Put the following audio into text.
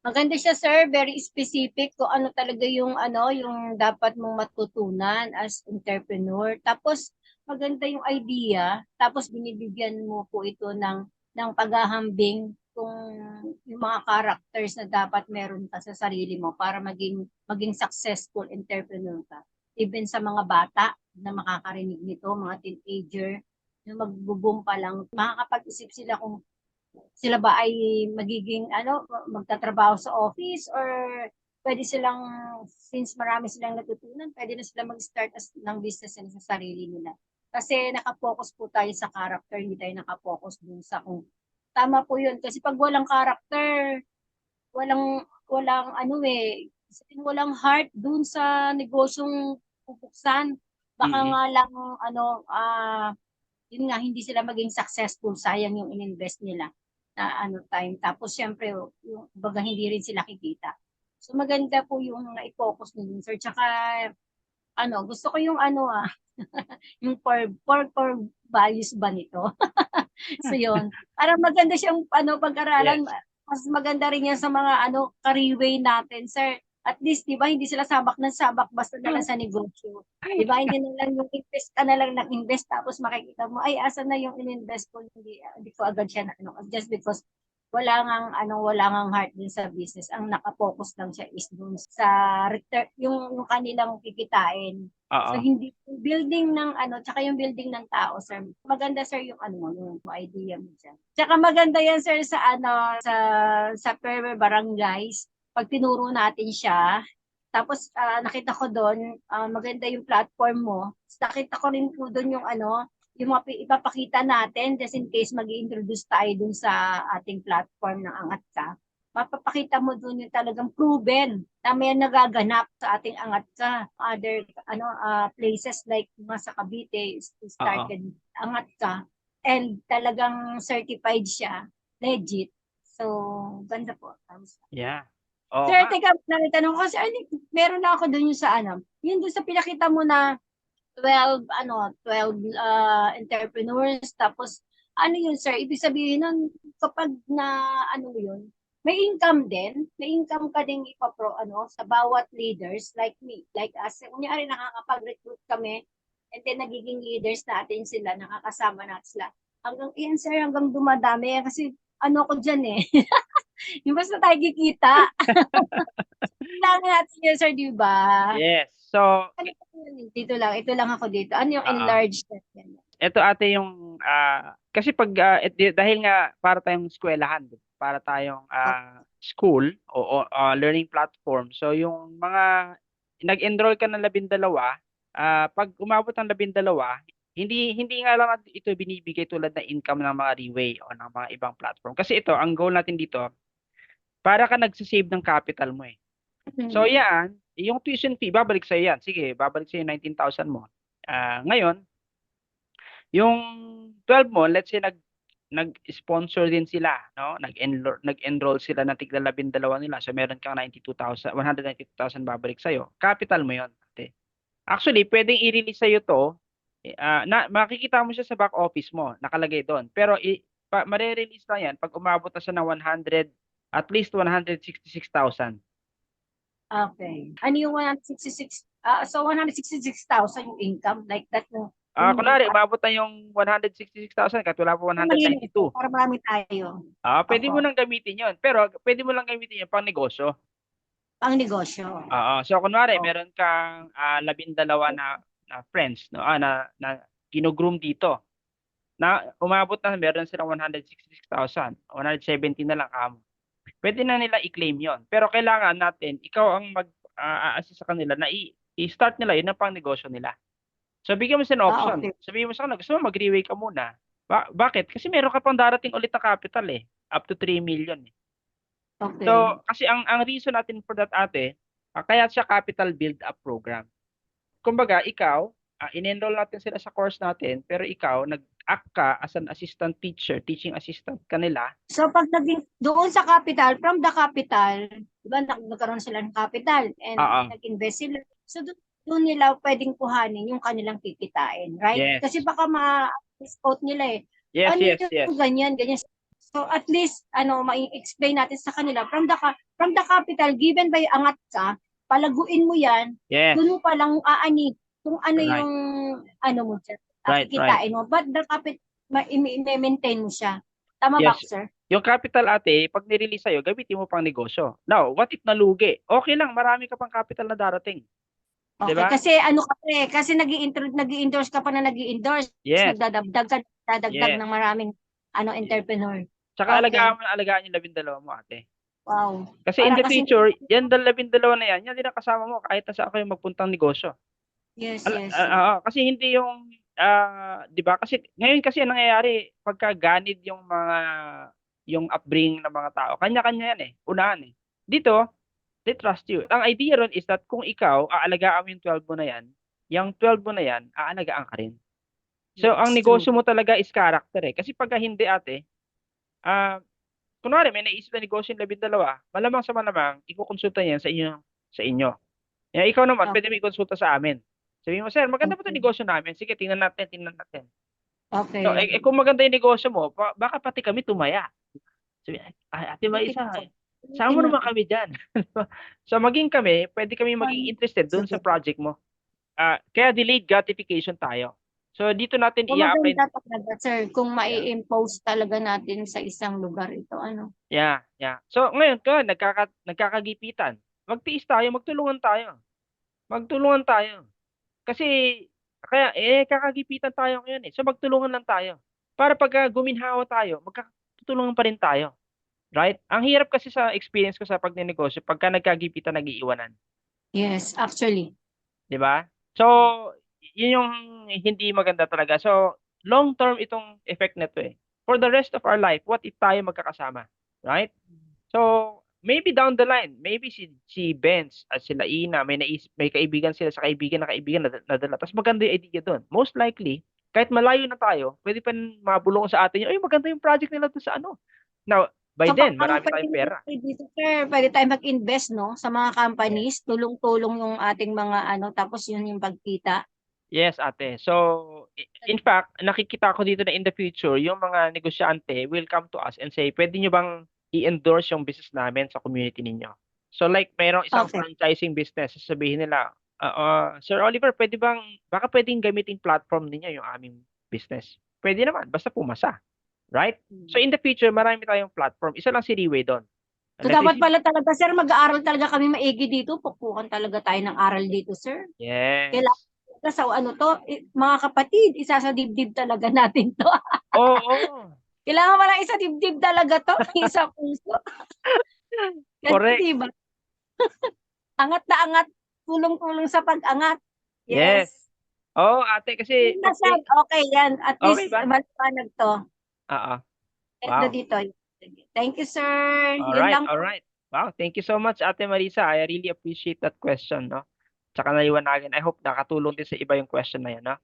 Maganda siya, sir, very specific kung ano talaga yung dapat mong matutunan as entrepreneur. Tapos maganda yung idea, tapos binibigyan mo po ito ng paghahambing kung yung mga characters na dapat meron ka sa sarili mo para maging successful entrepreneur ka. Even sa mga bata na makakarinig nito, mga teenager na magbo-boom pa lang, makakapag-isip sila kung sila ba ay magiging magtatrabaho sa office, or pwede silang, since marami silang natutunan, pwede na sila mag-start ng business nila sa sarili nila. Kasi nakapokus po tayo sa character, hindi tayo nakapokus dun sa kung tama po yun. Kasi pag walang character, walang walang heart dun sa negosyong pupuksan. Baka Mm. nga lang yun nga, hindi sila maging successful, sayang yung ininvest nila na time. Tapos syempre, yung baga hindi rin sila kikita. So maganda po yung na-focus nyo, sir. Tsaka gusto ko yung yung core values ba nito? So yun. Parang maganda siyang pag-aralan. Yes. Mas maganda rin yan sa mga career natin, sir. At least, di ba, hindi sila sabak ng sabak basta na lang sa negosyo. Di ba, hindi na lang yung invest ka na lang ng invest, tapos makikita mo, ay, asa na yung ininvest ko, hindi ko agad siya just because wala ngang heart din sa business. Ang nakapokus lang siya is dun sa return, yung kanilang kikitain. So Oo. hindi yung building ng tsaka yung building ng tao, sir. Maganda, sir, yung yung idea mo dyan. Tsaka maganda yan, sir, sa sa per barangays. Pag tinuro natin siya, tapos nakita ko doon, maganda yung platform mo. Nakita ko rin po doon yung mga ipapakita natin just in case mag-introduce tayo dun sa ating platform ng Angat Ka. Mapapakita mo dun yung talagang proven na may nagaganap sa ating Angat Ka. Other places like mga sa Cavite Oo. started Angat Ka, and talagang certified siya, legit. So, ganda po. Yeah. Oo Sir, nga. teka, naritanong ko, sir, meron na ako dun yung sa yun dun sa pinakita mo na 12 entrepreneurs, tapos yun, sir, ibig sabihin nun kapag na yun, may income din, may income ka ding sa bawat leaders like me, like us. Kunyari nakakapag-recruit kami, and then nagiging leaders natin sila, nakakasama natin sila. Hanggang iyan, sir, hanggang dumadami kasi ko dyan eh. Yung basta tayo kikita. Kailangan natin yun, sir, di ba? Yes. So, Ano po yun? Ito lang ako dito. Ano yung oo. enlarged yan? Ito ate yung kasi pag dahil nga para tayong eskwelahan, para tayong school o learning platform. So yung mga nag-enroll ka ng 12, pag umabot ng 12, hindi hindi nga lang ito binibigay tulad ng income ng mga Reway o ng mga ibang platform. Kasi ito, ang goal natin dito, para ka nagsisave ng capital mo eh. So Mhm. yan, yung tuition fee, babalik sa'yo yan. Sige, babalik sa'yo yung 19,000 mo. Ngayon, yung 12 mo, let's say nag-sponsor din sila, no? Nag-enroll sila na tigla 12 nila. So meron kang 92,000, 192,000 babalik sa'yo. Capital mo 'yon. Ate. Actually, pwedeng i-release sa'yo 'to. Na makikita mo siya sa back office mo, nakalagay doon. Pero mare-release lang 'yan pag umabot na siya ng 100, at least 166,000. Okay. Ano yung 166? So 166,000 yung income, like that, no? Kunwari, umabot na yung 166,000 kahit wala pa Malinis, 192. para marami tayo. Pwede mo Opo. nang gamitin 'yon. Pero pwede mo lang gamitin 'yon pang negosyo. Pang negosyo. Oo. So kunwari Oh. meron kang 12 na friends, no, na gino-groom dito. Na umabot na meron silang 166,000, 170 na lang kamo. Pwede na nila i-claim 'yon. Pero kailangan natin ikaw ang a-assist sa kanila na i-start nila 'yun ang pang-negosyo nila. So bigyan mo sila ng option. Okay. Sabihin mo sa kanila, gusto mo mag-Reway ka muna. Bakit? Kasi meron ka pang darating ulit na capital eh, up to 3 million eh. Okay. So kasi ang reason natin for that ate, kaya siya capital build up program. Kumbaga ikaw, in-enroll natin sila sa course natin, pero ikaw nag-act ka as an assistant teacher, teaching assistant kanila. So pag naging doon sa capital, from the capital, di ba nagkaroon sila ng capital and Oo. nag-invest sila. So doon nila pwedeng kuhanin yung kanilang kikitain, right? Yes. Kasi baka ma-quote nila eh. Yes, Ano yes, yes. yung ganyan, ganyan. So at least mai-explain natin sa kanila from the capital given by angat ka, palaguin mo 'yan, Yes, doon mo pa lang aani kung ano right, yung ano mo diyan, right. kikitain mo. But the capital i-maintain mo siya. Tama ba Yes. ako, sir? Yung capital ate, pag nirelease sa'yo, gamitin mo pang negosyo. Now, what if nalugi? Okay lang, marami ka pang capital na darating. Di Okay, ba? kasi kasi nag-i-endorse ka pa na nag-i-endorse, Yes, nagdadagdag yes, ng maraming yes. entrepreneur. Tsaka Okay. alagaan yung 12 mo ate. Wow. Kasi in Para the kasi future, yan 12 na yan din ang kasama mo kahit na saan kayo magpuntang negosyo. yes, yes. Kasi hindi yung, 'di ba? Kasi ngayon kasi ang nangyayari pagka ganid yung upbringing ng mga tao, kanya-kanya yan eh, unahan eh. Dito, they trust you. Ang idea ron is that kung ikaw aalagaan mo yung 12 mo na yan, yung 12 mo na yan, aalagaan ka rin. So, ang Yes, true. negosyo mo talaga is character eh. Kasi pagka hindi ate, ah, kunwari may naisip na negosyo yung 12, malamang sa malamang, ikukonsulta niyan sa inyo. Ikaw naman, pwede mo Okay. ikonsulta sa amin. Sabihin mo, sir, maganda ba 'tong Okay. negosyo namin? Sige, tingnan natin. So, Okay. kung maganda yung negosyo mo, baka pati kami tumaya. Sabi, ay, Ate Ulitin Marisa, mo. sama Ulitin mo naman natin. kami dyan. So, pwede kami maging interested doon sa project mo. Kaya delayed gratification tayo. So, dito natin So i-apply. maganda talaga, sir, kung Yeah, mai-impose talaga natin sa isang lugar ito, yeah, yeah. So, ngayon, nagkakagipitan. Magtiis tayo, magtulungan tayo. Magtulungan tayo. Kasi, kakagipitan tayo ngayon eh. So, magtulungan lang tayo. Para pagka guminhawa tayo, magkakatulungan pa rin tayo. Right? Ang hirap kasi sa experience ko sa pagnenegosyo, pagka nagkagipitan, nag-iiwanan. Yes, actually. 'Di ba? So, yun yung hindi maganda talaga. So, long term itong effect nito eh. For the rest of our life, what if tayo magkakasama? Right? So, maybe down the line, maybe si Benz at sila Ina, may kaibigan sila sa kaibigan na kaibigan na nadala. Tapos maganda yung idea doon. Most likely, kahit malayo na tayo, pwede pa mabulong sa atin yun, ay maganda yung project nila doon sa ano. Now, by So then, parang marami tayong pera. dito, sir, pwede tayong mag-invest, no, sa mga Yes. companies, tulong-tulong yung ating mga tapos yun yung pagkita. Yes, ate. So, in fact, nakikita ko dito na in the future, yung mga negosyante will come to us and say, pwede nyo bang i-endorse yung business namin sa community ninyo? So, like, mayroong isang Okay. franchising business, sasabihin nila, Sir Oliver, baka pwedeng gamitin platform ninyo yung aming business. Pwede naman, basta pumasa. Right? So, in the future, marami tayong platform. Isa lang si Riway doon. So Let's say, dapat pala talaga, sir, mag-aaral talaga kami maigi dito. Pukpukan talaga tayo ng aral dito, sir. Kailangan yes. talaga sa mga kapatid, isa sa dibdib talaga natin to. Oo. Kailangan mo lang isa dibdib talaga to, isa puso. Kasi Correct. di ba, angat na angat, tulong-tulong sa pag-angat. Yes. Yes. Oo, ate, kasi Na, sir, okay yan. At okay least, ba? maliwanag to. Oo. Ito Wow. dito. Thank you, sir. All Yun right, lang all po. right. Wow, thank you so much, Ate Marisa. I really appreciate that question, no? Tsaka naliwanagan. I hope nakatulong din sa iba yung question na yan, no?